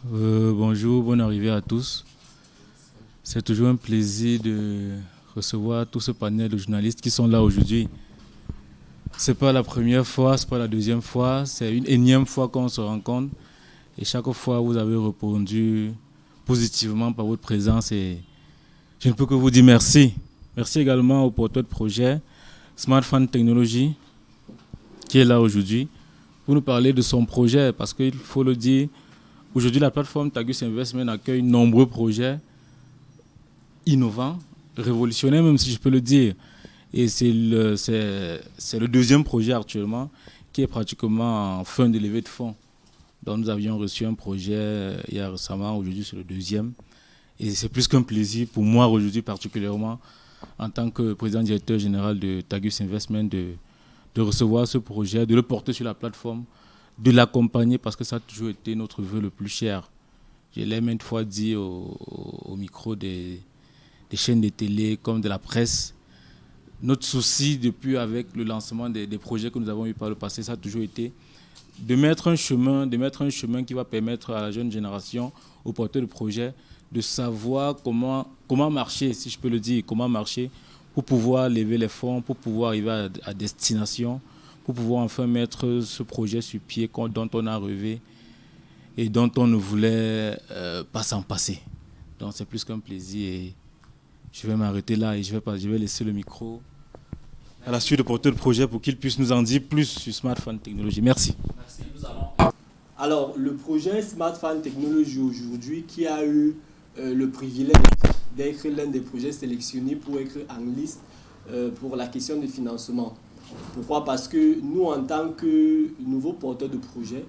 Bonjour, bonne arrivée à tous. C'est toujours un plaisir de recevoir tout ce panel de journalistes qui sont là aujourd'hui. C'est pas la première fois, c'est pas la deuxième fois, c'est une énième fois qu'on se rencontre. Et chaque fois, vous avez répondu positivement par votre présence et je ne peux que vous dire merci. Merci également au porteur de projet Smartphone Technology qui est là aujourd'hui pour nous parler de son projet parce qu'il faut le dire, aujourd'hui la plateforme Tagus Investment accueille de nombreux projets innovants, révolutionnaires même si je peux le dire. Et c'est le deuxième projet actuellement qui est pratiquement en fin de levée de fonds. Donc nous avions reçu un projet il y a récemment, aujourd'hui c'est le deuxième. Et c'est plus qu'un plaisir pour moi aujourd'hui particulièrement en tant que président directeur général de Tagus Investment de recevoir ce projet, de le porter sur la plateforme, de l'accompagner parce que ça a toujours été notre vœu le plus cher. Je l'ai maintes fois dit au micro des chaînes de télé comme de la presse. Notre souci depuis avec le lancement des projets que nous avons eu par le passé, ça a toujours été de mettre un chemin qui va permettre à la jeune génération, aux porteurs de projets, de savoir comment marcher, si je peux le dire, comment marcher pour pouvoir lever les fonds, pour pouvoir arriver à destination, pour pouvoir enfin mettre ce projet sur pied dont on a rêvé et dont on ne voulait pas s'en passer. Donc c'est plus qu'un plaisir et je vais m'arrêter là et je vais laisser le micro à la suite de porteur de projet pour qu'il puisse nous en dire plus sur Smartphone Technology. Merci. Merci. Alors, le projet Smartphone Technology aujourd'hui qui a eu le privilège d'être l'un des projets sélectionnés pour être en liste pour la question de financement. Pourquoi? Parce que nous, en tant que nouveaux porteurs de projet,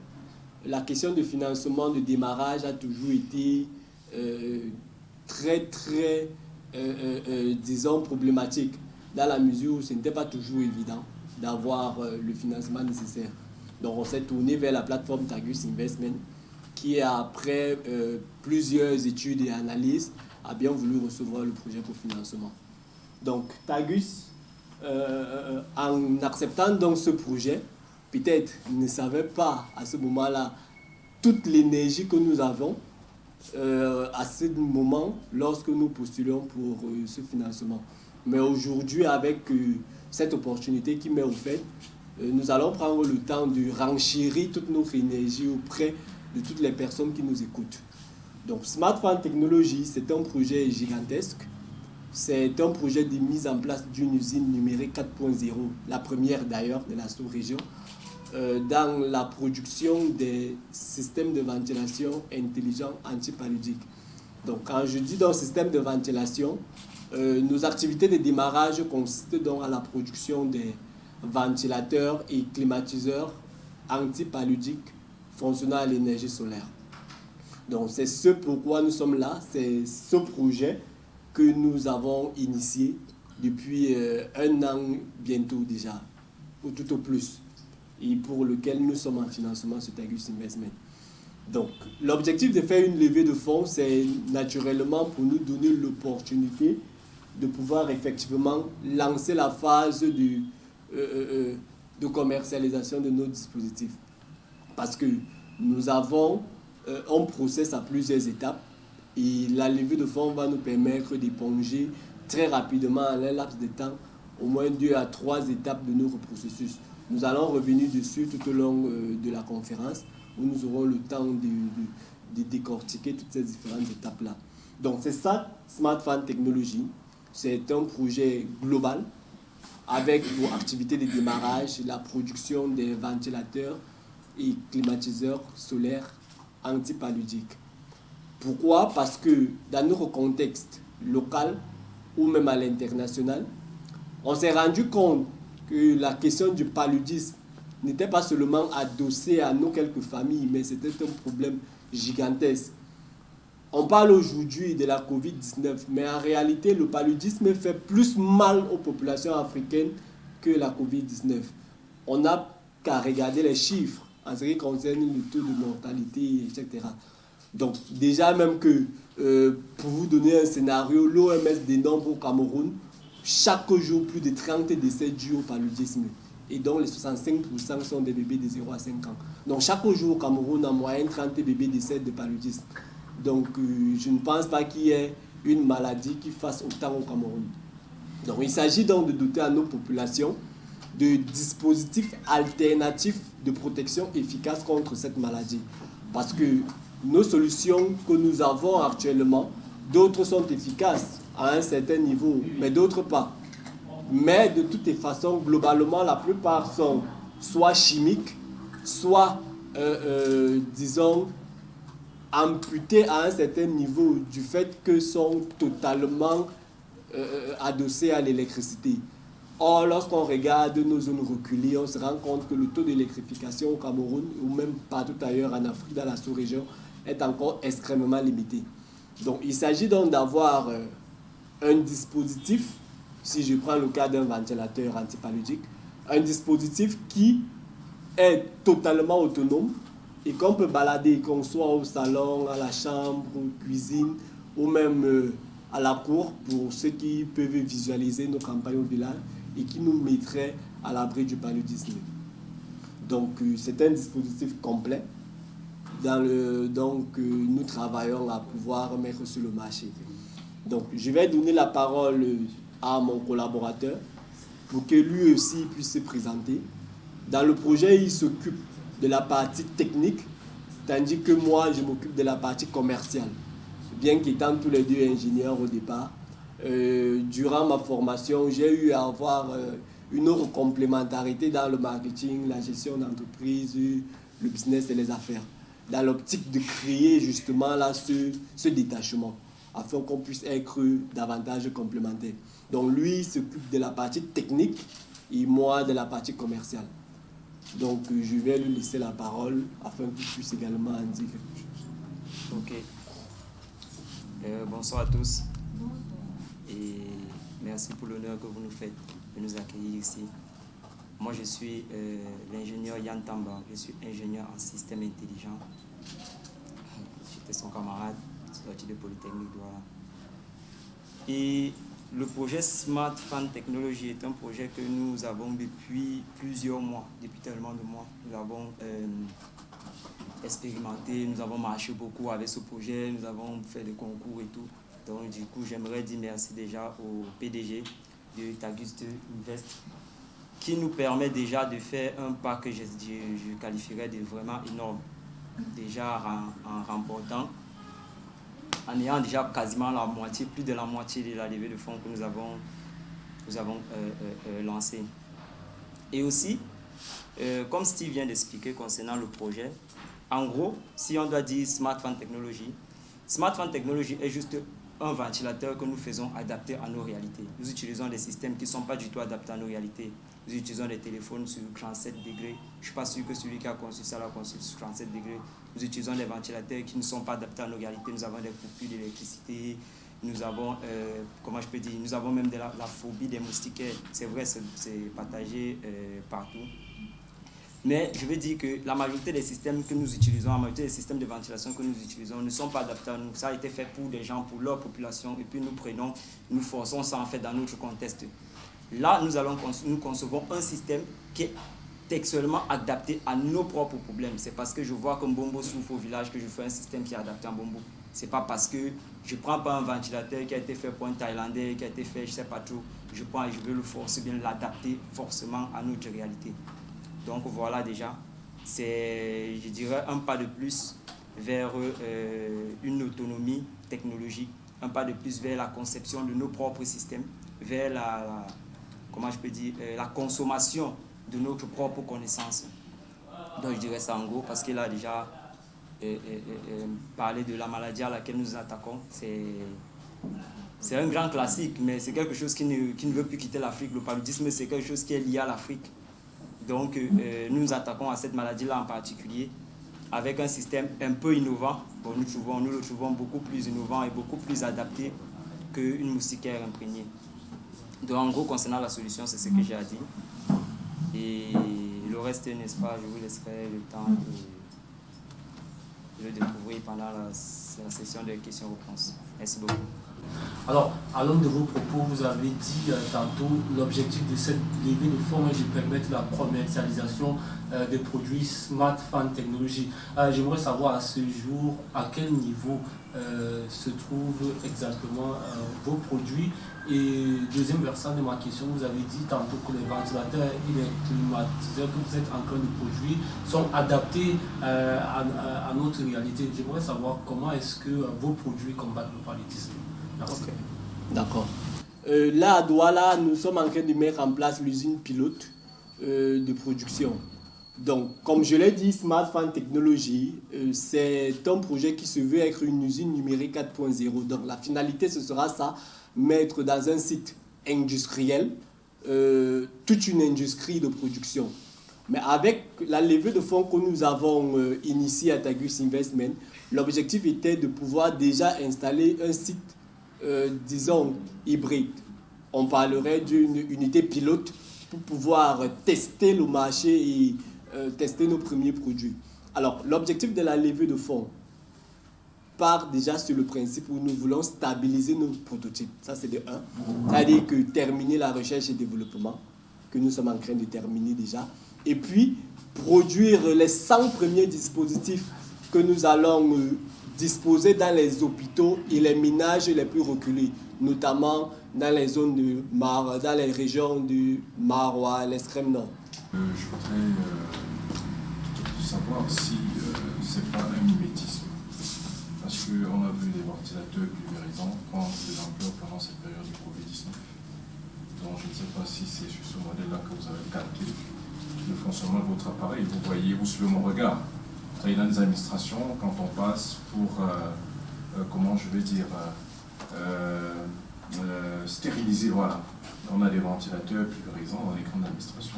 la question de financement, de démarrage a toujours été disons, problématique, dans la mesure où ce n'était pas toujours évident d'avoir le financement nécessaire. Donc on s'est tourné vers la plateforme Tagus Investment qui, après plusieurs études et analyses, a bien voulu recevoir le projet pour financement. Donc Tagus, en acceptant donc ce projet, peut-être ne savait pas à ce moment-là toute l'énergie que nous avons à ce moment lorsque nous postulons pour ce financement. Mais aujourd'hui, avec cette opportunité qui m'est offerte, nous allons prendre le temps de renchérir toute notre énergie auprès de toutes les personnes qui nous écoutent. Donc, Smartphone Technology, c'est un projet gigantesque. C'est un projet de mise en place d'une usine numérique 4.0, la première d'ailleurs de la sous-région, dans la production des systèmes de ventilation intelligents antipaludiques. Donc, quand je dis dans le système de ventilation, nos activités de démarrage consistent donc à la production des ventilateurs et climatiseurs antipaludiques fonctionnant à l'énergie solaire. Donc, c'est ce pourquoi nous sommes là, c'est ce projet que nous avons initié depuis un an bientôt déjà, ou tout au plus, et pour lequel nous sommes en financement sur Tagus Investment. Donc, l'objectif de faire une levée de fonds, c'est naturellement pour nous donner l'opportunité de pouvoir effectivement lancer la phase de commercialisation de nos dispositifs. Parce que nous avons un process à plusieurs étapes et la levée de fonds va nous permettre d'éponger très rapidement en un laps de temps au moins 2 à 3 étapes de notre processus. Nous allons revenir dessus tout au long de la conférence où nous aurons le temps de décortiquer toutes ces différentes étapes-là. Donc c'est ça, Smartphone Technology. C'est un projet global avec pour activité de démarrage la production des ventilateurs et climatiseurs solaires antipaludiques. Pourquoi? Parce que dans notre contexte local ou même à l'international, on s'est rendu compte que la question du paludisme n'était pas seulement adossée à nos quelques familles, mais c'était un problème gigantesque. On parle aujourd'hui de la Covid-19, mais en réalité, le paludisme fait plus mal aux populations africaines que la Covid-19. On n'a qu'à regarder les chiffres en ce qui concerne le taux de mortalité, etc. Donc, déjà même que, pour vous donner un scénario, l'OMS dénombre au Cameroun chaque jour plus de 30 décès dus au paludisme. et dont les 65% sont des bébés de 0 à 5 ans. Donc chaque jour au Cameroun, en moyenne, 30 bébés décèdent de paludisme. Donc je ne pense pas qu'il y ait une maladie qui fasse autant au Cameroun. Donc il s'agit donc de doter à nos populations de dispositifs alternatifs de protection efficaces contre cette maladie. Parce que nos solutions que nous avons actuellement, d'autres sont efficaces à un certain niveau, mais d'autres pas. Mais de toutes les façons, globalement, la plupart sont soit chimiques, soit, disons, amputés à un certain niveau du fait que sont totalement adossés à l'électricité. Or, lorsqu'on regarde nos zones reculées, on se rend compte que le taux d'électrification au Cameroun, ou même partout ailleurs en Afrique, dans la sous-région, est encore extrêmement limité. Donc, il s'agit donc d'avoir un dispositif, si je prends le cas d'un ventilateur antipaludique, un dispositif qui est totalement autonome et qu'on peut balader, qu'on soit au salon, à la chambre, en cuisine, ou même à la cour, pour ceux qui peuvent visualiser nos campagnes au village, et qui nous mettrait à l'abri du paludisme. Donc, c'est un dispositif complet. Nous travaillons à pouvoir mettre sur le marché. Donc, je vais donner la parole à mon collaborateur pour que lui aussi puisse se présenter. Dans le projet, il s'occupe de la partie technique, tandis que moi, je m'occupe de la partie commerciale. Bien qu'étant tous les deux ingénieurs au départ, durant ma formation, j'ai eu à avoir une autre complémentarité dans le marketing, la gestion d'entreprise, le business et les affaires, dans l'optique de créer justement là ce détachement, afin qu'on puisse être davantage complémentaires. Donc lui s'occupe de la partie technique et moi de la partie commerciale. Donc je vais lui laisser la parole afin qu'il puisse également en dire quelque chose. Ok. Bonsoir à tous. Et merci pour l'honneur que vous nous faites de nous accueillir ici. Moi, je suis l'ingénieur Yann Tamba. Je suis ingénieur en système intelligent. J'étais son camarade, sorti de Polytechnique de Douala. Et le projet Smart Fan Technology est un projet que nous avons depuis plusieurs mois, depuis tellement de mois. Nous avons expérimenté, nous avons marché beaucoup avec ce projet, nous avons fait des concours et tout. Donc du coup, j'aimerais dire merci déjà au PDG de Tagus Invest qui nous permet déjà de faire un pas que je qualifierais de vraiment énorme. Déjà en remportant, en ayant déjà quasiment la moitié, plus de la moitié de la levée de fonds que nous avons lancé. Et aussi, comme Steve vient d'expliquer concernant le projet, en gros, si on doit dire Smart Fan Technology est juste un ventilateur que nous faisons adapté à nos réalités. Nous utilisons des systèmes qui ne sont pas du tout adaptés à nos réalités. Nous utilisons des téléphones sur 37 degrés. Je ne suis pas sûr que celui qui a conçu ça l'a conçu sur 37 degrés. Nous utilisons des ventilateurs qui ne sont pas adaptés à nos réalités. Nous avons des coupures d'électricité. Nous avons, nous avons même la phobie des moustiquaires. C'est vrai, c'est partagé partout. Mais je veux dire que la majorité des systèmes que nous utilisons, la majorité des systèmes de ventilation que nous utilisons ne sont pas adaptés à nous. Ça a été fait pour des gens, pour leur population, et puis nous forçons ça en fait dans notre contexte. Là, nous concevons un système qui est textuellement adapté à nos propres problèmes. C'est parce que je vois que Mbombo souffre au village que je fais un système qui est adapté à Mbombo. C'est pas parce que je ne prends pas un ventilateur qui a été fait pour un Thaïlandais, qui a été fait, je ne sais pas trop, je prends et je veux le forcer, bien l'adapter forcément à notre réalité. Donc voilà déjà, c'est, je dirais, un pas de plus vers une autonomie technologique, un pas de plus vers la conception de nos propres systèmes, vers la consommation de notre propre connaissance. Donc je dirais ça en gros parce qu'il a déjà parlé de la maladie à laquelle nous attaquons. C'est un grand classique, mais c'est quelque chose qui ne veut plus quitter l'Afrique. Le paludisme, c'est quelque chose qui est lié à l'Afrique. Donc, nous nous attaquons à cette maladie-là en particulier avec un système un peu innovant. Bon, nous le trouvons beaucoup plus innovant et beaucoup plus adapté qu'une moustiquaire imprégnée. Donc, en gros, concernant la solution, c'est ce que j'ai à dire. Et le reste, n'est-ce pas, je vous laisserai le temps de le découvrir pendant la session de questions-réponses. Merci beaucoup. Alors, à l'un de vos propos, vous avez dit tantôt l'objectif de cette levée de fonds est de permettre la commercialisation des produits Smart Fan Technology. J'aimerais savoir à ce jour à quel niveau se trouvent exactement vos produits. Et deuxième versant de ma question, vous avez dit tantôt que les ventilateurs et les climatiseurs que vous êtes en train de produire sont adaptés à notre réalité. J'aimerais savoir comment est-ce que vos produits combattent le paludisme. Merci. Okay. D'accord. Là, à Douala, nous sommes en train de mettre en place l'usine pilote de production. Donc, comme je l'ai dit, Smart Fan Technology, c'est un projet qui se veut être une usine numérique 4.0. Donc, la finalité, ce sera ça, mettre dans un site industriel toute une industrie de production. Mais avec la levée de fonds que nous avons initiée à Tagus Investment, l'objectif était de pouvoir déjà installer un site disons, hybride. On parlerait d'une unité pilote pour pouvoir tester le marché et tester nos premiers produits. Alors, l'objectif de la levée de fonds part déjà sur le principe où nous voulons stabiliser nos prototypes. Ça, c'est de 1. C'est-à-dire que terminer la recherche et développement, que nous sommes en train de terminer déjà. Et puis, produire les 100 premiers dispositifs que nous allons disposés dans les hôpitaux et les ménages les plus reculés, notamment dans les zones de dans les régions du Marois, l'extrême nord. Je voudrais savoir si c'est pas un mimétisme, parce qu'on a vu des ventilateurs pulvérisants prendre de l'ampleur pendant cette période du Covid-19. Donc je ne sais pas si c'est sur ce modèle-là que vous avez calqué le fonctionnement de votre appareil. Vous voyez, vous suivez mon regard. Dans les administrations, quand on passe pour, comment je vais dire, stériliser, voilà. On a des ventilateurs pulvérisants dans les grandes administrations.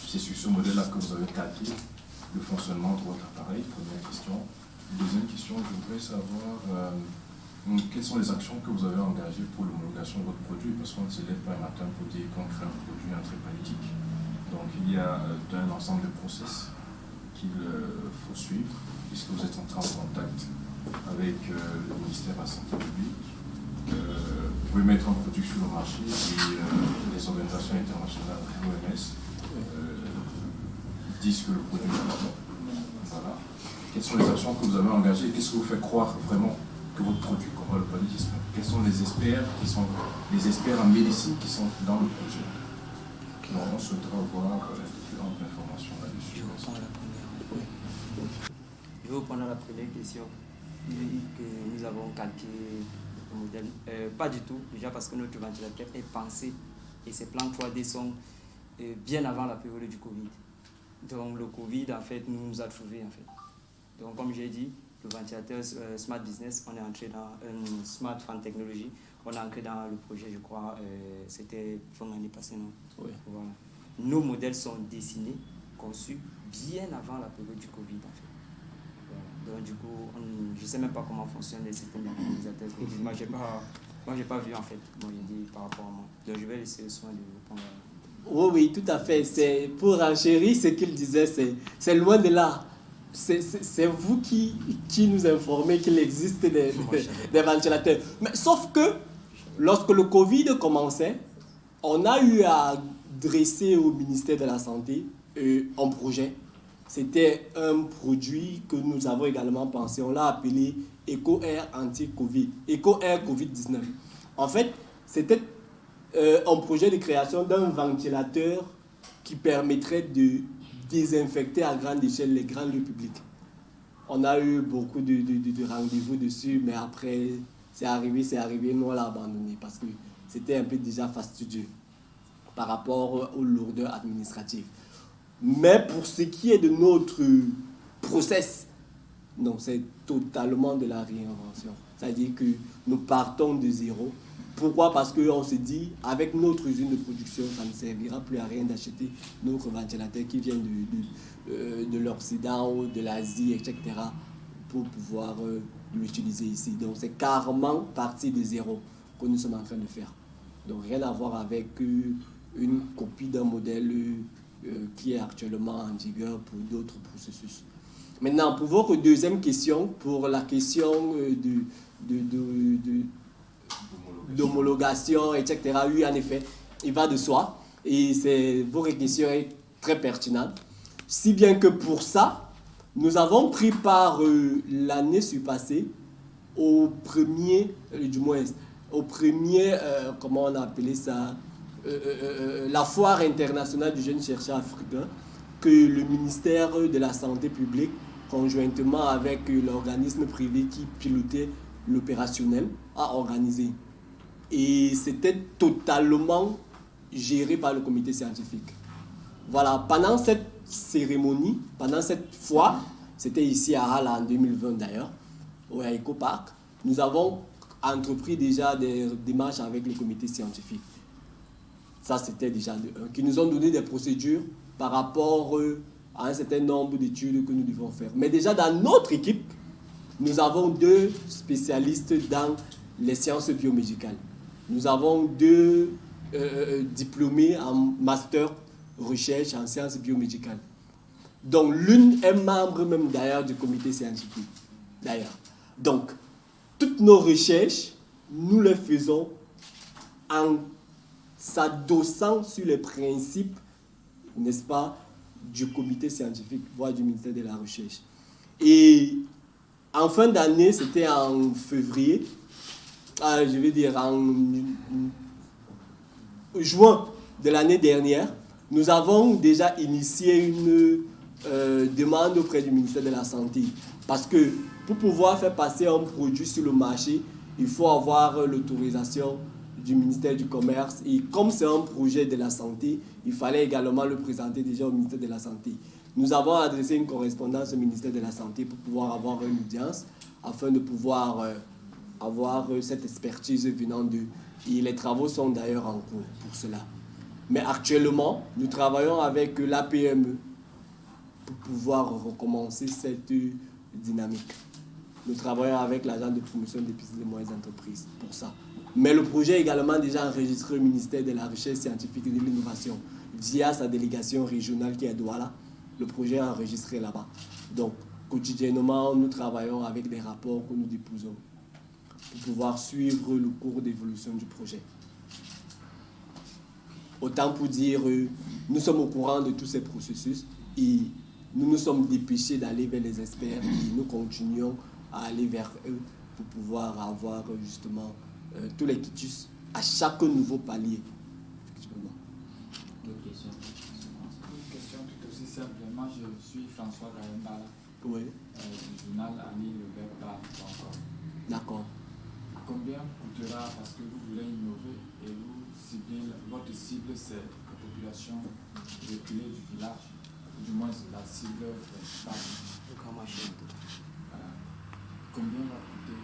C'est sur ce modèle-là que vous avez calqué le fonctionnement de votre appareil, première question. Deuxième question, je voudrais savoir quelles sont les actions que vous avez engagées pour l'homologation de votre produit, parce qu'on ne se lève pas un matin pour dire qu'on crée un produit antipalytique. Donc il y a un ensemble de process qu'il faut suivre, puisque vous êtes en contact avec le ministère de la Santé publique. Vous pouvez mettre un produit sur le marché et les organisations internationales, l'OMS, disent que le produit est bon. Voilà. Quelles sont les actions que vous avez engagées et qu'est-ce que vous fait croire vraiment que votre produit combat le paludisme? Quels sont les experts en médecine qui sont dans le projet? Donc, on souhaitera avoir différentes informations là-dessus. Je vais reprendre la première question. Il dit que nous avons calqué le modèle. Pas du tout, déjà parce que notre ventilateur est pensé et ses plans 3D sont bien avant la période du Covid. Donc le Covid, en fait, nous a trouvés, en fait. Donc comme j'ai dit, le ventilateur Smart Business, on est entré dans une Smart Fan Technology. On est entré dans le projet, je crois, c'était fin l'année passée, non? Oui. Voilà. Nos modèles sont dessinés, conçus bien avant la période du Covid, en fait. Voilà. Donc du coup, je ne sais même pas comment fonctionnent les systèmes d'organisateurs. Moi, je n'ai pas vu, en fait. Bon, j'ai dit par rapport à moi. Donc je vais laisser le soin de répondre. Oui, tout à fait. C'est pour enchérir ce qu'il disait, c'est loin de là. C'est vous qui nous informez qu'il existe des ventilateurs. Mais sauf que lorsque le Covid commençait, on a eu à dresser au ministère de la Santé un projet. C'était un produit que nous avons également pensé. On l'a appelé EcoAir Anti-Covid, EcoAir Covid-19. En fait, c'était un projet de création d'un ventilateur qui permettrait de désinfecter à grande échelle les grands lieux publics. On a eu beaucoup de rendez-vous dessus, mais après, c'est arrivé, nous on l'a abandonné parce que c'était un peu déjà fastidieux par rapport aux lourdeurs administratives. Mais pour ce qui est de notre process, non, c'est totalement de la réinvention. C'est-à-dire que nous partons de zéro. Pourquoi? Parce qu'on se dit, avec notre usine de production, ça ne servira plus à rien d'acheter notre ventilateur qui vient de l'Occident ou de l'Asie, etc., pour pouvoir l'utiliser ici. Donc c'est carrément partir de zéro que nous sommes en train de faire. Donc rien à voir avec une copie d'un modèle qui est actuellement en vigueur pour d'autres processus. Maintenant, pour votre deuxième question, pour la question d'homologation, etc. Oui, en effet, il va de soi. Et votre question est très pertinente. Si bien que pour ça, nous avons pris part l'année surpassée au premier, comment on a appelé ça, la foire internationale du jeune chercheur africain que le ministère de la Santé publique, conjointement avec l'organisme privé qui pilotait l'opérationnel, a organisé. Et c'était totalement géré par le comité scientifique. Voilà, pendant cette cérémonie, pendant cette foire, c'était ici à Halle en 2020 d'ailleurs, à Eco Park, nous avons entrepris déjà des démarches avec le comité scientifique. Ça, c'était déjà qui nous ont donné des procédures par rapport à un certain nombre d'études que nous devons faire. Mais déjà, dans notre équipe, nous avons 2 spécialistes dans les sciences biomédicales. Nous avons 2 diplômés en master recherche en sciences biomédicales. Donc, l'une est membre même d'ailleurs du comité scientifique. D'ailleurs. Donc, toutes nos recherches, nous les faisons en s'adossant sur les principes, n'est-ce pas, du comité scientifique, voire du ministère de la Recherche. Et en fin d'année, c'était en février, je vais dire en juin de l'année dernière, nous avons déjà initié une demande auprès du ministère de la Santé. Parce que pour pouvoir faire passer un produit sur le marché, il faut avoir l'autorisation du ministère du Commerce. Et comme c'est un projet de la santé, il fallait également le présenter déjà au ministère de la Santé. Nous avons adressé une correspondance au ministère de la Santé pour pouvoir avoir une audience, afin de pouvoir avoir cette expertise venant d'eux. Et les travaux sont d'ailleurs en cours pour cela. Mais actuellement, nous travaillons avec l'APME pour pouvoir recommencer cette dynamique. Nous travaillons avec l'agence de promotion des petites et moyennes entreprises pour ça. Mais le projet est également déjà enregistré au ministère de la Recherche scientifique et de l'Innovation via sa délégation régionale qui est à Douala. Le projet est enregistré là-bas. Donc, quotidiennement, nous travaillons avec des rapports que nous déposons pour pouvoir suivre le cours d'évolution du projet. Autant pour dire, nous sommes au courant de tous ces processus et nous nous sommes dépêchés d'aller vers les experts et nous continuons à aller vers eux pour pouvoir avoir justement tous les quitus à chaque nouveau palier. Une question tout aussi simplement, je suis François Gayembala, Oui. du journal Ami le Verbe. D'accord. Combien coûtera, parce que vous voulez innover et vous ciblez, votre cible c'est la population reculée du village, du moins la cible principale. Combien va coûter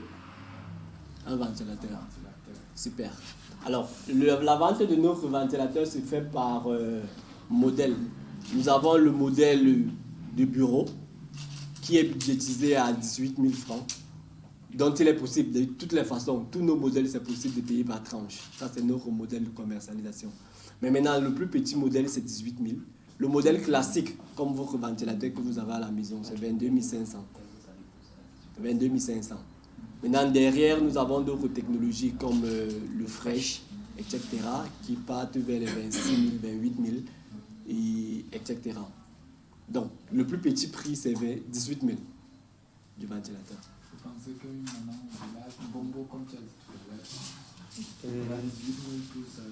un ventilateur? Super. Alors, la vente de notre ventilateur se fait par modèle. Nous avons le modèle de bureau qui est budgétisé à 18 000 francs. Donc, il est possible, de toutes les façons, tous nos modèles, c'est possible de payer par tranche. Ça, c'est notre modèle de commercialisation. Mais maintenant, le plus petit modèle, c'est 18 000. Le modèle classique, comme votre ventilateur que vous avez à la maison, c'est 22 500. 22 500. Maintenant, derrière, nous avons d'autres technologies comme le Fresh, etc., qui partent vers les 26 000, 28 000, et etc. Donc, le plus petit prix, c'est 18 000 du ventilateur. Vous pensez qu'une maman au village, bonbon comme tu as dit tout à l'heure,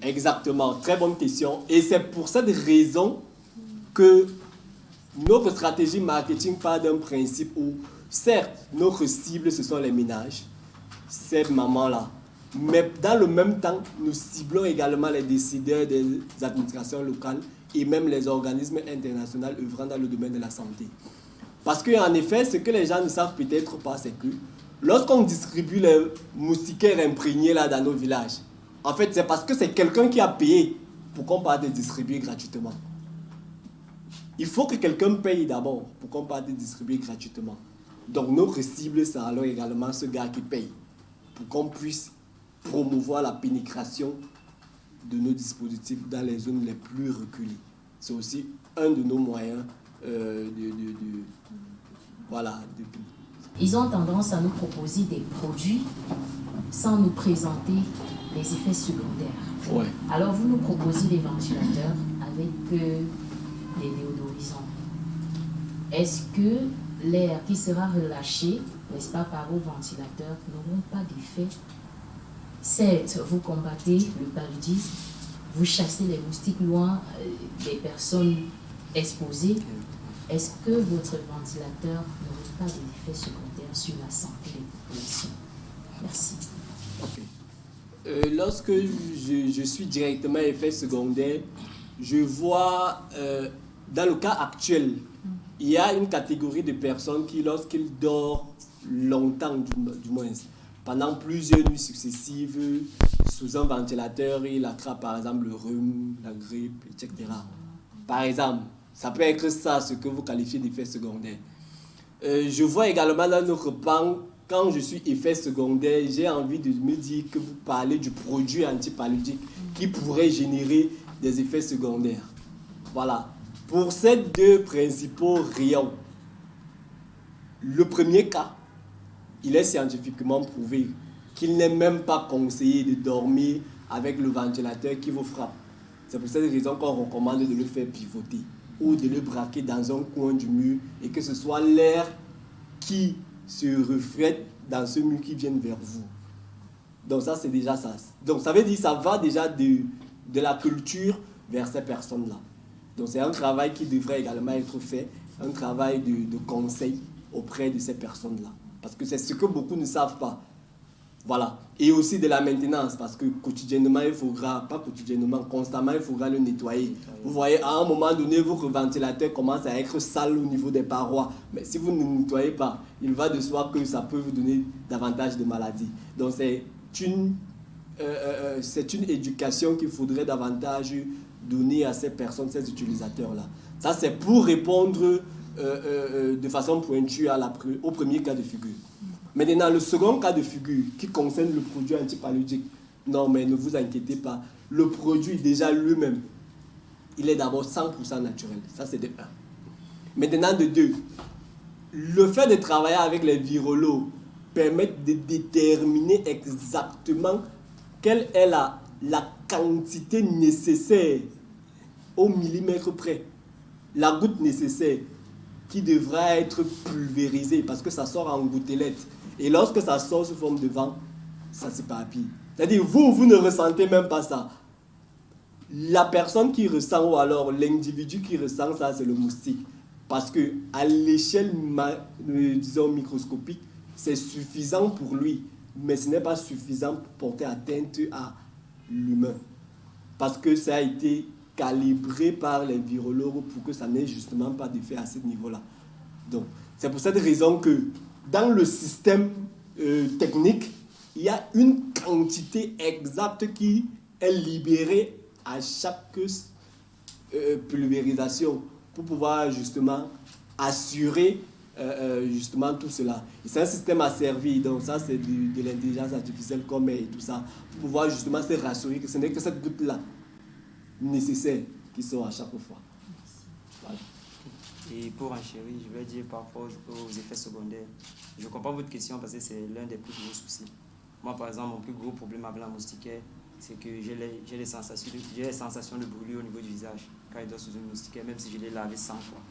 exactement, très bonne question. Et c'est pour cette raison que notre stratégie marketing part d'un principe où, certes, notre cible, ce sont les ménages, ces mamans-là. Mais dans le même temps, nous ciblons également les décideurs des administrations locales et même les organismes internationaux œuvrant dans le domaine de la santé. Parce qu'en effet, ce que les gens ne savent peut-être pas, c'est que lorsqu'on distribue les moustiquaires imprégnés là dans nos villages, en fait, c'est parce que c'est quelqu'un qui a payé pour qu'on parte les distribuer gratuitement. Il faut que quelqu'un paye d'abord pour qu'on parte les distribuer gratuitement. Donc notre cible, c'est alors également ce gars qui paye pour qu'on puisse promouvoir la pénétration de nos dispositifs dans les zones les plus reculées. C'est aussi un de nos moyens Ils ont tendance à nous proposer des produits sans nous présenter les effets secondaires. Ouais. Alors, vous nous proposez des ventilateurs avec des déodorisants. Est-ce que l'air qui sera relâché, n'est-ce pas, par vos ventilateurs, n'auront pas d'effet? Certes, vous combattez le paludisme, vous chassez les moustiques loin des personnes exposées. Est-ce que votre ventilateur n'aurait pas d'effet secondaire sur la santé des populations? Merci. Okay. Lorsque je suis directement effet secondaire, je vois, dans le cas actuel, il y a une catégorie de personnes qui, lorsqu'ils dorment longtemps, du moins, pendant plusieurs nuits successives, sous un ventilateur, ils attrapent par exemple le rhume, la grippe, etc. Par exemple, ça peut être ça, ce que vous qualifiez d'effet secondaire. Je vois également dans notre pan, quand je suis effet secondaire, j'ai envie de me dire que vous parlez du produit antipaludique qui pourrait générer des effets secondaires. Voilà. Pour ces deux principaux rayons, le premier cas, il est scientifiquement prouvé qu'il n'est même pas conseillé de dormir avec le ventilateur qui vous frappe. C'est pour cette raison qu'on recommande de le faire pivoter ou de le braquer dans un coin du mur et que ce soit l'air qui se reflète dans ce mur qui vient vers vous. Donc ça, c'est déjà ça. Donc ça veut dire que ça va déjà de la culture vers ces personnes-là. Donc c'est un travail qui devrait également être fait, un travail de conseil auprès de ces personnes-là. Parce que c'est ce que beaucoup ne savent pas. Voilà. Et aussi de la maintenance, parce que quotidiennement, il faudra, pas quotidiennement, constamment, il faudra le nettoyer. Vous voyez, à un moment donné, votre ventilateur commence à être sale au niveau des parois. Mais si vous ne nettoyez pas, il va de soi que ça peut vous donner davantage de maladies. Donc c'est une éducation qu'il faudrait davantage donner à ces personnes, ces utilisateurs-là. Ça, c'est pour répondre de façon pointue au premier cas de figure. Maintenant, le second cas de figure qui concerne le produit antipaludique, non, mais ne vous inquiétez pas, le produit déjà lui-même, il est d'abord 100% naturel. Ça, c'est de 1. Maintenant, de 2, le fait de travailler avec les virologues permet de déterminer exactement quelle est la quantité nécessaire au millimètre près, la goutte nécessaire qui devra être pulvérisée parce que ça sort en gouttelettes. Et lorsque ça sort sous forme de vent, ça s'éparpille. C'est-à-dire, vous ne ressentez même pas ça. La personne qui ressent, ou alors l'individu qui ressent ça, c'est le moustique. Parce qu'à l'échelle, disons, microscopique, c'est suffisant pour lui. Mais ce n'est pas suffisant pour porter atteinte à l'humain. Parce que ça a été calibré par les virologues pour que ça n'ait justement pas d'effet à ce niveau-là. Donc, c'est pour cette raison que dans le système technique, il y a une quantité exacte qui est libérée à chaque pulvérisation pour pouvoir justement assurer justement tout cela. Et c'est un système asservi, donc ça c'est de l'intelligence artificielle comme et tout ça, pour pouvoir justement se rassurer que ce n'est que cette goutte-là nécessaire qui sort à chaque fois. Voilà. Et pour enchérir, je vais dire par rapport aux effets secondaires. Je comprends votre question parce que c'est l'un des plus gros soucis. Moi, par exemple, mon plus gros problème avec la moustiquaire, c'est que j'ai les sensations de brûlure au niveau du visage quand je dors sous une moustiquaire, même si je l'ai lavé 100 fois.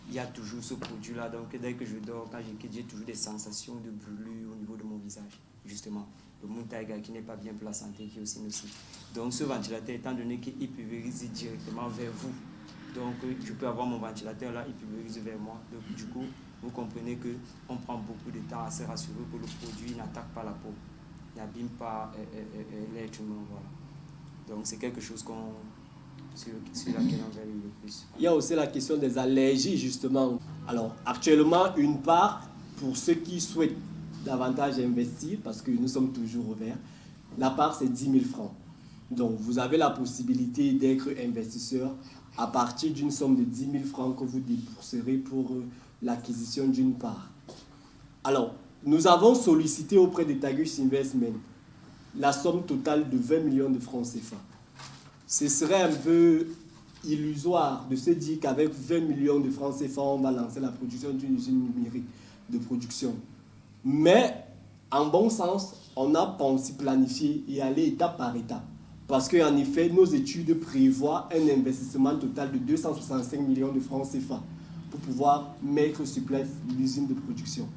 Il y a toujours ce produit-là, donc dès que je dors, quand j'ai toujours des sensations de brûlure au niveau de mon visage, justement. Le Montaiga qui n'est pas bien pour la santé, qui est aussi nocif. Donc ce ventilateur, étant donné qu'il pulvérise directement vers vous, donc je peux avoir mon ventilateur là, il pulvérise vers moi. Donc du coup, vous comprenez qu'on prend beaucoup de temps à se rassurer que le produit n'attaque pas la peau, n'abîme pas l'être humain. Voilà. Donc c'est quelque chose sur laquelle on veille le plus. Il y a aussi la question des allergies, justement. Alors, actuellement, une part, pour ceux qui souhaitent davantage investir, parce que nous sommes toujours ouverts, la part, c'est 10 000 francs. Donc, vous avez la possibilité d'être investisseur à partir d'une somme de 10 000 francs que vous débourserez pour l'acquisition d'une part. Alors, nous avons sollicité auprès de Tagus Investment la somme totale de 20 millions de francs CFA. Ce serait un peu illusoire de se dire qu'avec 20 millions de francs CFA, on va lancer la production d'une usine numérique de production. Mais En bon sens, on a pensé planifier et aller étape par étape. Parce qu'en effet, nos études prévoient un investissement total de 265 millions de francs CFA pour pouvoir mettre sur place l'usine de production.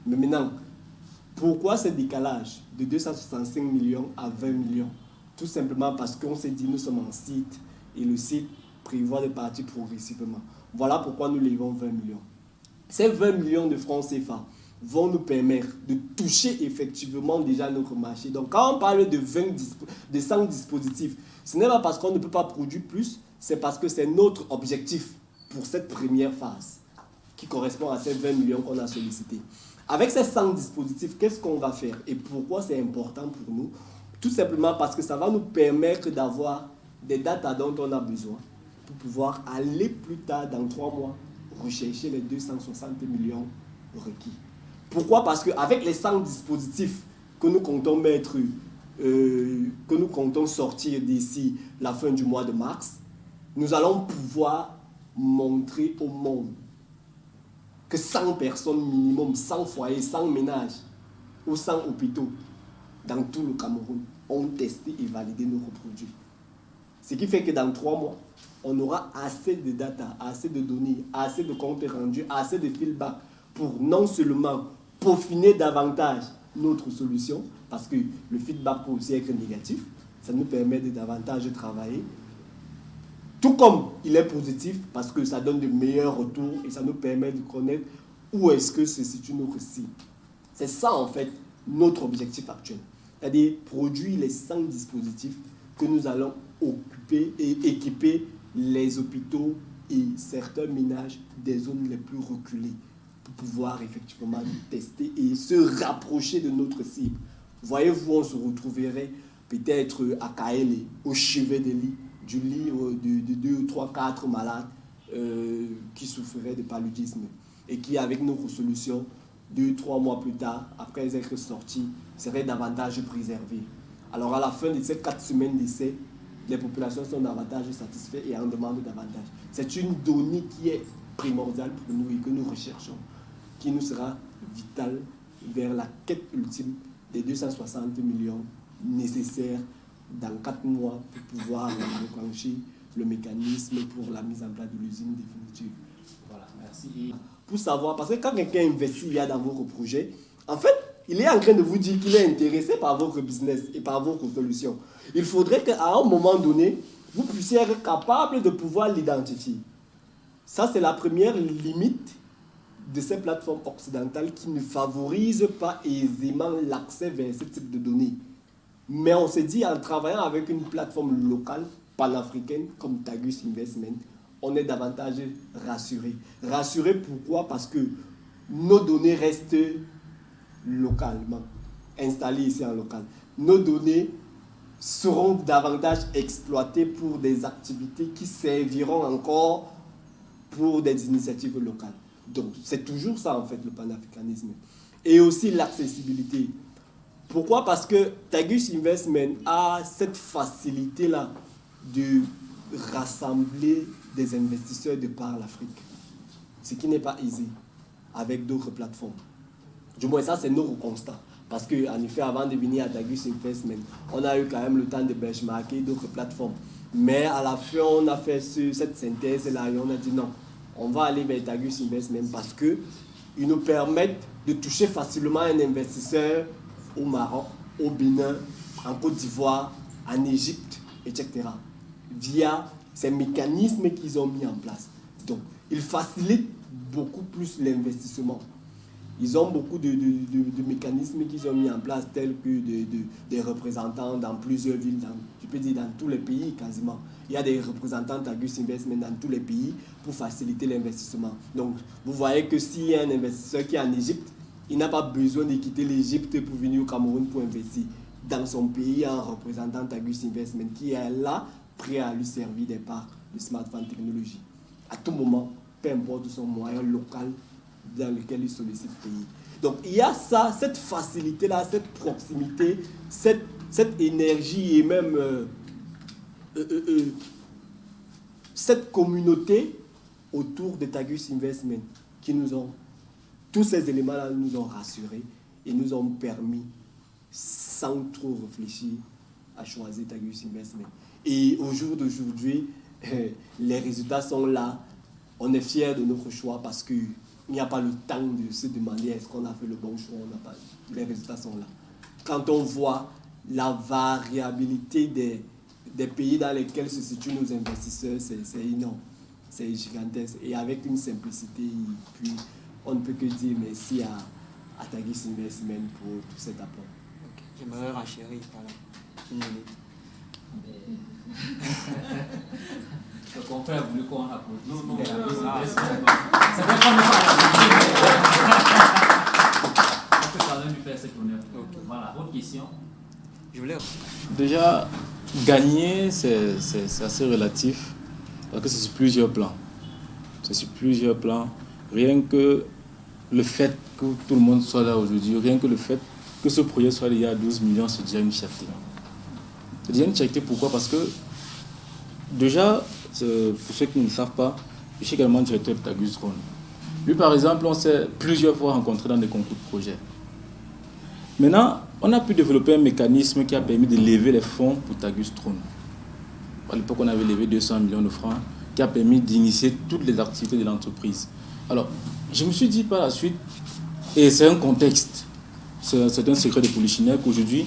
Mais maintenant, pourquoi ce décalage de 265 millions à 20 millions? Tout simplement parce qu'on s'est dit nous sommes en site et le site prévoit de partir progressivement. Voilà pourquoi nous levons 20 millions. Ces 20 millions de francs CFA vont nous permettre de toucher effectivement déjà notre marché. Donc quand on parle de 100 dispositifs, ce n'est pas parce qu'on ne peut pas produire plus, c'est parce que c'est notre objectif pour cette première phase qui correspond à ces 20 millions qu'on a sollicités. Avec ces 100 dispositifs, qu'est-ce qu'on va faire et pourquoi c'est important pour nous? Tout simplement parce que ça va nous permettre d'avoir des datas dont on a besoin pour pouvoir aller plus tard, dans 3 mois, rechercher les 260 millions requis. Pourquoi? Parce qu'avec les 100 dispositifs que nous comptons mettre, que nous comptons sortir d'ici la fin du mois de mars, nous allons pouvoir montrer au monde que 100 personnes minimum, 100 foyers, 100 ménages ou 100 hôpitaux dans tout le Cameroun ont testé et validé nos produits. Ce qui fait que dans 3 mois, on aura assez de data, assez de données, assez de comptes rendus, assez de feedback pour non seulement peaufiner davantage notre solution, parce que le feedback peut aussi être négatif, ça nous permet de davantage travailler, tout comme il est positif, parce que ça donne de meilleurs retours et ça nous permet de connaître où est-ce que se situe notre cible. C'est ça en fait notre objectif actuel, c'est-à-dire produire les 100 dispositifs que nous allons occuper et équiper les hôpitaux et certains ménages des zones les plus reculées pour pouvoir effectivement tester et se rapprocher de notre cible. Voyez-vous, on se retrouverait peut-être à Kaélé, au chevet du lit de 2, 3, 4 malades qui souffriraient de paludisme et qui, avec nos solutions, 2, 3 mois plus tard, après être sortis, seraient davantage préservés. Alors à la fin de ces 4 semaines d'essai, les populations sont davantage satisfaites et en demandent davantage. C'est une donnée qui est primordiale pour nous et que nous recherchons, qui nous sera vitale vers la quête ultime des 260 millions nécessaires dans 4 mois pour pouvoir déclencher le mécanisme pour la mise en place de l'usine définitive. Voilà, merci. Pour savoir, parce que quand quelqu'un investit dans votre projet, en fait, il est en train de vous dire qu'il est intéressé par votre business et par votre solution. Il faudrait qu'à un moment donné, vous puissiez être capable de pouvoir l'identifier. Ça, c'est la première limite de ces plateformes occidentales qui ne favorisent pas aisément l'accès vers ce type de données. Mais on s'est dit, en travaillant avec une plateforme locale, panafricaine, comme Tagus Investment, on est davantage rassuré. Rassuré pourquoi? Parce que nos données restent localement installées ici en local. Nos données seront davantage exploitées pour des activités qui serviront encore pour des initiatives locales. Donc, c'est toujours ça, en fait, le panafricanisme. Et aussi l'accessibilité. Pourquoi? Parce que Tagus Investment a cette facilité-là de rassembler des investisseurs de par l'Afrique. Ce qui n'est pas aisé avec d'autres plateformes. Du moins, ça, c'est notre constat. Parce qu'en effet, avant de venir à Tagus Investment, on a eu quand même le temps de benchmarker d'autres plateformes. Mais à la fin, on a fait cette synthèse-là et on a dit non, on va aller vers Tagus Investment parce qu'ils nous permettent de toucher facilement un investisseur au Maroc, au Bénin, en Côte d'Ivoire, en Égypte, etc. via ces mécanismes qu'ils ont mis en place. Donc, ils facilitent beaucoup plus l'investissement. Ils ont beaucoup de mécanismes qu'ils ont mis en place, tels que des représentants dans plusieurs villes, je peux dire dans tous les pays quasiment. Il y a des représentants Tagus Investment dans tous les pays pour faciliter l'investissement. Donc, vous voyez que s'il y a un investisseur qui est en Égypte, il n'a pas besoin de quitter l'Égypte pour venir au Cameroun pour investir. Dans son pays, un représentant Tagus Investment qui est là, prêt à lui servir des parts de smartphone technologie. À tout moment, peu importe son moyen local dans lequel il sollicite payer. Donc il y a ça, cette facilité-là, cette proximité, cette énergie et même cette communauté autour de Tagus Investment qui nous ont, tous ces éléments-là nous ont rassurés et nous ont permis, sans trop réfléchir, à choisir Tagus Investment. Et au jour d'aujourd'hui, les résultats sont là. On est fiers de notre choix parce qu'il n'y a pas le temps de se demander est-ce qu'on a fait le bon choix. On n'a pas. Les résultats sont là. Quand on voit la variabilité des pays dans lesquels se situent nos investisseurs, c'est énorme, c'est gigantesque. Et avec une simplicité, puis on ne peut que dire merci à Tagus Investment pour tout cet apport. Okay. J'aimerais renchérir par là. Une minute. Le confrère a voulu qu'on applaudisse. Non. C'est vrai qu'on n'est pas on peut quand même lui faire cet honneur. Okay. Voilà, autre question. Je voulais... Déjà, gagner, c'est assez relatif, parce que c'est sur plusieurs plans. C'est sur plusieurs plans. Rien que le fait que tout le monde soit là aujourd'hui, rien que le fait que ce projet soit lié à 12 millions, c'est déjà une fierté. C'est déjà une fierté, pourquoi? Parce que, déjà, pour ceux qui ne le savent pas, je suis également directeur de Tagus Drone. Lui, par exemple, on s'est plusieurs fois rencontrés dans des concours de projets. Maintenant, on a pu développer un mécanisme qui a permis de lever les fonds pour Tagus Drone. À l'époque, on avait levé 200 millions de francs, qui a permis d'initier toutes les activités de l'entreprise. Alors, je me suis dit par la suite, et c'est un contexte, c'est un secret de polichinelle qu'aujourd'hui,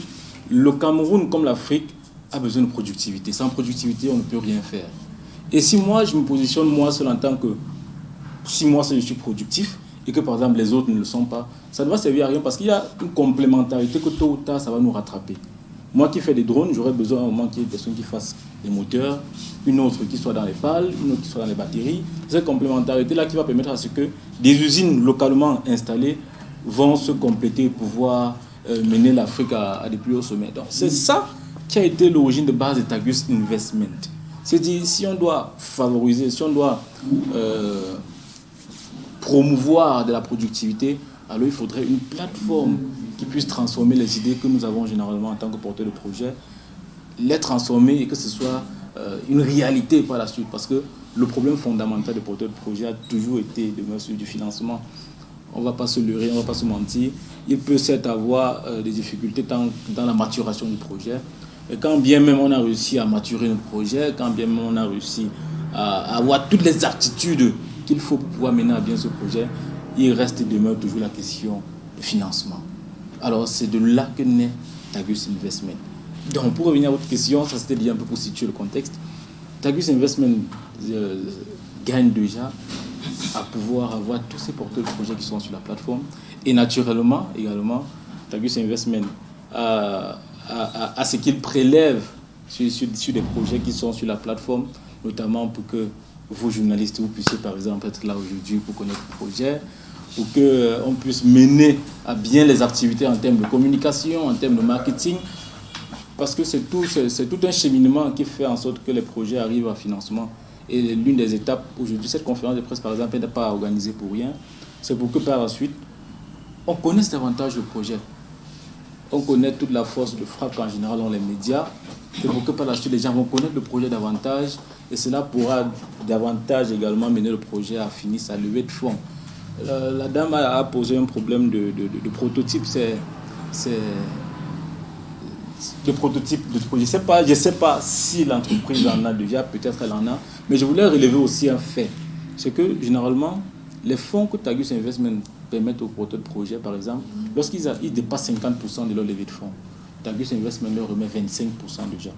le Cameroun, comme l'Afrique, a besoin de productivité. Sans productivité, on ne peut rien faire. Et si moi, je me positionne, moi seul en tant que... Si moi seul, je suis productif, et que par exemple les autres ne le sont pas, ça ne va servir à rien parce qu'il y a une complémentarité que tôt ou tard, ça va nous rattraper. Moi qui fais des drones, j'aurais besoin à un moment qu'il y ait une personne qui fasse des moteurs, une autre qui soit dans les pales, une autre qui soit dans les batteries. Cette complémentarité-là qui va permettre à ce que des usines localement installées vont se compléter pour pouvoir mener l'Afrique à des plus hauts sommets. Donc c'est ça qui a été l'origine de base de Tagus Investment. C'est-à-dire, si on doit favoriser, si on doit promouvoir de la productivité, alors il faudrait une plateforme qui puisse transformer les idées que nous avons généralement en tant que porteurs de projet, les transformer et que ce soit une réalité par la suite. Parce que le problème fondamental des porteurs de projet a toujours été de mesure du financement. On ne va pas se leurrer, on ne va pas se mentir. Il peut certes avoir des difficultés dans la maturation du projet. Et quand bien même on a réussi à maturer notre projet, quand bien même on a réussi à avoir toutes les aptitudes qu'il faut pour pouvoir mener à bien ce projet, il reste et demeure toujours la question de financement. Alors c'est de là que naît Tagus Investment. Donc pour revenir à votre question, ça c'était déjà un peu pour situer le contexte. Tagus Investment gagne déjà à pouvoir avoir tous ces porteurs de projets qui sont sur la plateforme. Et naturellement, également, Tagus Investment a ce qu'il prélève sur des projets qui sont sur la plateforme, notamment pour que vous, journalistes, vous puissiez par exemple être là aujourd'hui pour connaître le projet, pour qu'on puisse mener à bien les activités en termes de communication, en termes de marketing, parce que c'est tout un cheminement qui fait en sorte que les projets arrivent à financement. Et l'une des étapes aujourd'hui, cette conférence de presse par exemple, n'est pas organisée pour rien, c'est pour que par la suite, on connaisse davantage le projet. On connaît toute la force de frappe qu'en général ont les médias. C'est pour que par la suite, les gens vont connaître le projet davantage et cela pourra davantage également mener le projet à finir sa levée de fonds. La dame a posé un problème de prototype. C'est le prototype de projet. Je ne sais pas si l'entreprise en a déjà, peut-être elle en a, mais je voulais relever aussi un fait. C'est que généralement, les fonds que Tagus Investment permettent aux porteurs de projet, par exemple, lorsqu'ils dépassent 50% de leur levée de fonds, Tagus Investment leur remet 25% déjà.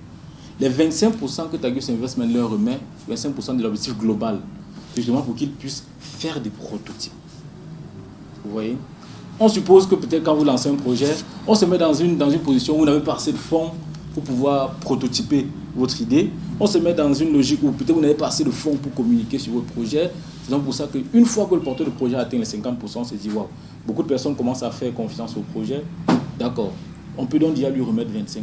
Les 25% que Tagus Investment leur remet, 25% de l'objectif global, c'est justement pour qu'ils puissent faire des prototypes. Vous voyez? On suppose que peut-être quand vous lancez un projet, on se met dans une position où vous n'avez pas assez de fonds pour pouvoir prototyper votre idée. On se met dans une logique où peut-être vous n'avez pas assez de fonds pour communiquer sur votre projet. C'est donc pour ça qu'une fois que le porteur de projet atteint les 50%, on se dit, waouh, beaucoup de personnes commencent à faire confiance au projet. D'accord, on peut donc déjà lui remettre 25%.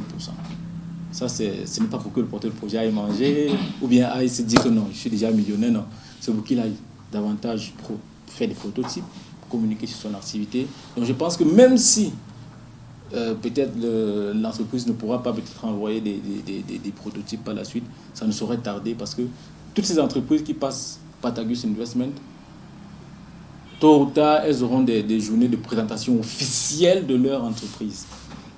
Ça, ce n'est pas pour que le porteur de projet aille manger ou bien aille se dire que non, je suis déjà millionnaire. Non, c'est pour qu'il aille davantage faire des prototypes, communiquer sur son activité. Donc je pense que même si peut-être l'entreprise ne pourra pas peut-être envoyer des prototypes par la suite, ça ne saurait tarder parce que toutes ces entreprises qui passent par Tagus Investment tôt ou tard, elles auront des journées de présentation officielle de leur entreprise.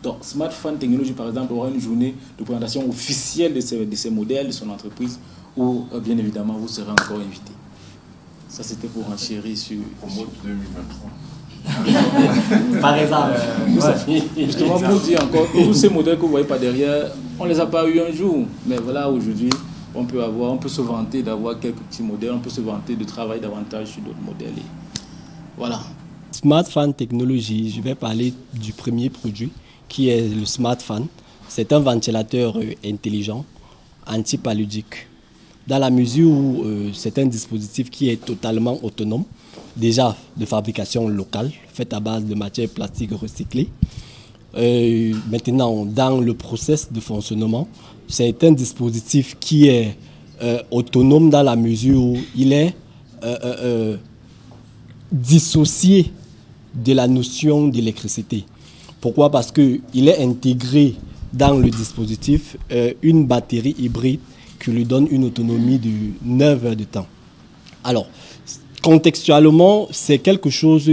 Donc, Smart Fan Technology, par exemple, aura une journée de présentation officielle de ces modèles, de son entreprise, où, bien évidemment, vous serez encore invité. Ça, c'était pour enchérir sur... Promo 2023. Par exemple. Justement, pour dire encore, tous ces modèles que vous ne voyez pas derrière, on ne les a pas eu un jour. Mais voilà, aujourd'hui, on peut se vanter d'avoir quelques petits modèles, on peut se vanter de travailler davantage sur d'autres modèles. Et voilà. Smart Fan Technology, je vais parler du premier produit qui est le Smart Fan. C'est un ventilateur intelligent, antipaludique. Dans la mesure où c'est un dispositif qui est totalement autonome, déjà de fabrication locale, faite à base de matières plastiques recyclées. Maintenant, dans le process de fonctionnement, c'est un dispositif qui est autonome dans la mesure où il est dissocié de la notion d'électricité. Pourquoi? Parce qu'il est intégré dans le dispositif une batterie hybride qui lui donne une autonomie de 9 heures de temps. Alors, contextuellement, c'est quelque chose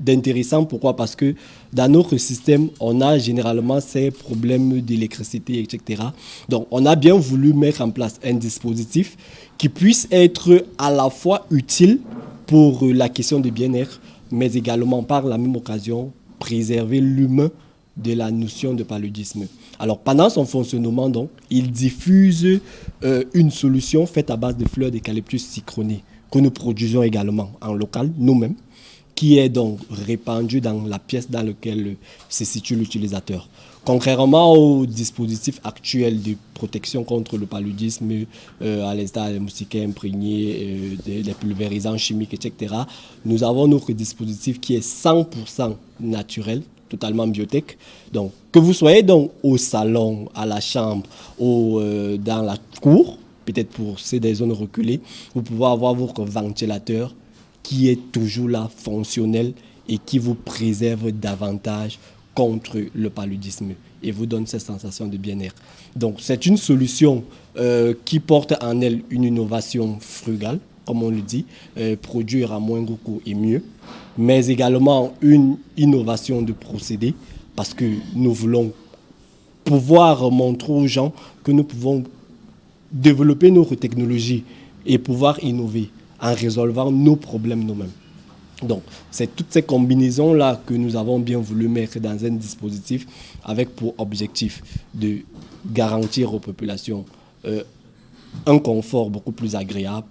d'intéressant. Pourquoi? Parce que dans notre système, on a généralement ces problèmes d'électricité, etc. Donc, on a bien voulu mettre en place un dispositif qui puisse être à la fois utile pour la question du bien-être, mais également par la même occasion préserver l'humain de la notion de paludisme. Alors, pendant son fonctionnement, donc, il diffuse une solution faite à base de fleurs d'eucalyptus citronnées que nous produisons également en local, nous-mêmes, qui est donc répandue dans la pièce dans laquelle se situe l'utilisateur. Contrairement au dispositif actuel de protection contre le paludisme, à l'instar des moustiquaires imprégnés, des pulvérisants chimiques, etc., nous avons notre dispositif qui est 100% naturel, totalement biotech. Donc, que vous soyez donc au salon, à la chambre ou dans la cour, peut-être pour ces des zones reculées, vous pouvez avoir votre ventilateur qui est toujours là, fonctionnel et qui vous préserve davantage contre le paludisme et vous donne cette sensation de bien-être. Donc, c'est une solution qui porte en elle une innovation frugale, comme on le dit, produire à moindre coût et mieux, mais également une innovation de procédé, parce que nous voulons pouvoir montrer aux gens que nous pouvons développer notre technologie et pouvoir innover en résolvant nos problèmes nous-mêmes. Donc, c'est toutes ces combinaisons-là que nous avons bien voulu mettre dans un dispositif avec pour objectif de garantir aux populations un confort beaucoup plus agréable,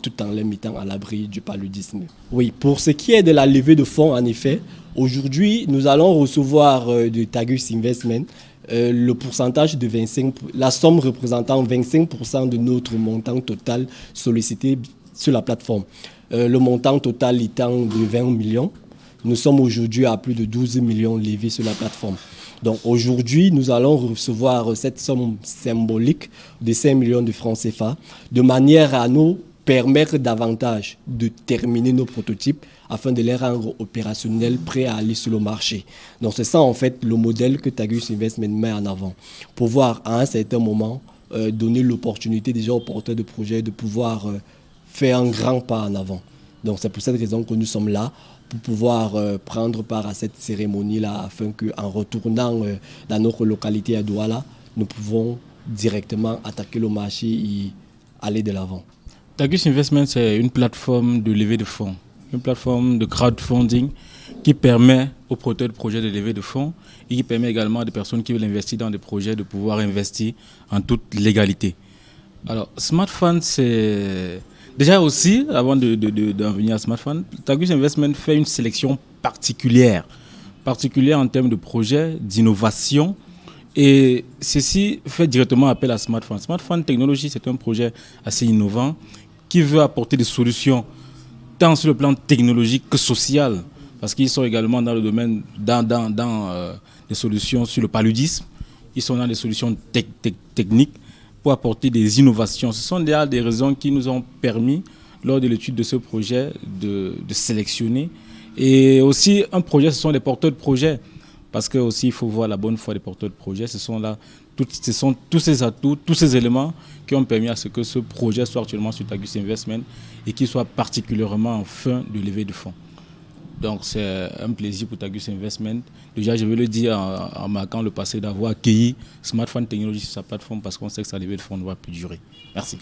tout en les mettant à l'abri du paludisme. Oui, pour ce qui est de la levée de fonds, en effet, aujourd'hui, nous allons recevoir de Tagus Investment le pourcentage de 25%, la somme représentant 25% de notre montant total sollicité sur la plateforme. Le montant total étant de 20 millions. Nous sommes aujourd'hui à plus de 12 millions levés sur la plateforme. Donc aujourd'hui, nous allons recevoir cette somme symbolique de 5 millions de francs CFA de manière à nous permettre davantage de terminer nos prototypes afin de les rendre opérationnels, prêts à aller sur le marché. Donc c'est ça en fait le modèle que Tagus Investment met en avant. Pouvoir à un certain moment donner l'opportunité déjà aux porteurs de projets de pouvoir faire un grand pas en avant. Donc c'est pour cette raison que nous sommes là, pour pouvoir prendre part à cette cérémonie-là, afin qu'en retournant dans notre localité à Douala, nous pouvons directement attaquer le marché et aller de l'avant. Tagus Investment, c'est une plateforme de levée de fonds, une plateforme de crowdfunding qui permet aux porteurs de projets de lever de fonds et qui permet également à des personnes qui veulent investir dans des projets de pouvoir investir en toute légalité. Alors, Smart Fan, c'est... Déjà aussi, avant d'en venir à Smart Fan, Tagus Investment fait une sélection particulière en termes de projets, d'innovation. Et ceci fait directement appel à Smart Fan. Smart Fan Technology, c'est un projet assez innovant qui veut apporter des solutions tant sur le plan technologique que social. Parce qu'ils sont également dans le domaine, dans des solutions sur le paludisme. Ils sont dans des solutions techniques pour apporter des innovations. Ce sont déjà des raisons qui nous ont permis, lors de l'étude de ce projet, de sélectionner. Et aussi, un projet, ce sont des porteurs de projets. Parce que aussi, il faut voir la bonne foi des porteurs de projets. Ce sont tous ces atouts, tous ces éléments qui ont permis à ce que ce projet soit actuellement sur Tagus Investment et qu'il soit particulièrement en fin de levée de fonds. Donc c'est un plaisir pour Tagus Investment. Déjà, je veux le dire en marquant le passé d'avoir accueilli Smart Fund Technology sur sa plateforme parce qu'on sait que sa levée de fonds ne va plus durer. Merci.